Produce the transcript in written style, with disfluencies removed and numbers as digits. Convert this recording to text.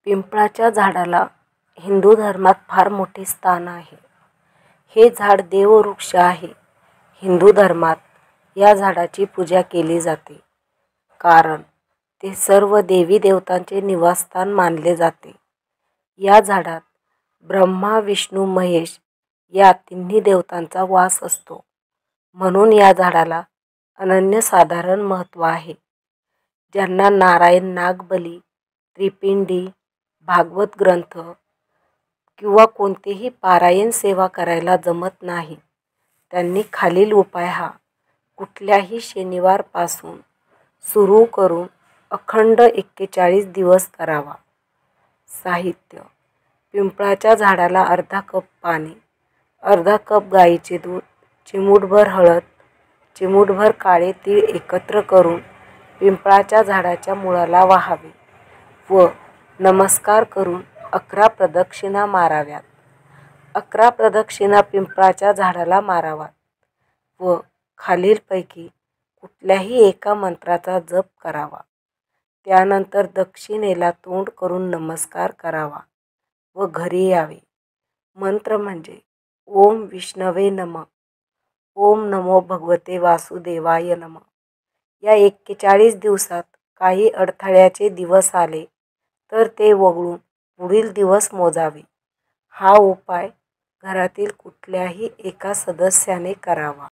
पिंपळाच्या झाडाला हिंदू धर्मात फार मोठे स्थान आहे. हे झाड देववृक्ष आहे. हिंदू धर्मात या झाडाची पूजा केली जाते, कारण ते सर्व देवी देवतांचे निवासस्थान मानले जाते. या झाडात ब्रह्मा, विष्णू, महेश या तिन्ही देवतांचा वास असतो. म्हणून या झाडाला अनन्यसाधारण महत्त्व आहे. ज्यांना नारायण, नागबली, त्रिपिंडी, भागवत ग्रंथ किंवा कोणतेही पारायण सेवा करायला जमत नाही, त्यांनी खालील उपाय हा कुठल्याही शनिवारपासून सुरू करून अखंड 41 दिवस करावा. साहित्य: पिंपळाच्या झाडाला अर्धा कप पाणी, अर्धा कप गाईचे दूध, चिमूटभर हळद, चिमूटभर काळे तीळ एकत्र करून पिंपळाच्या झाडाच्या मुळाला वाहावे व नमस्कार करून 11 प्रदक्षिणा माराव्यात. 11 प्रदक्षिणा पिंपळाच्या झाडाला माराव्यात व खालीलपैकी कुठल्याही एका मंत्राचा जप करावा. त्यानंतर दक्षिणेला तोंड करून नमस्कार करावा व घरी यावे. मंत्र म्हणजे ओम विष्णवे नमः, ओम नमो भगवते वासुदेवाय नमः. या 41 दिवसात काही अडथळ्याचे दिवस आले तर ते वगळून पुढील दिवस मोजावे. हा उपाय घरातील कुठल्याही एका सदस्याने करावा.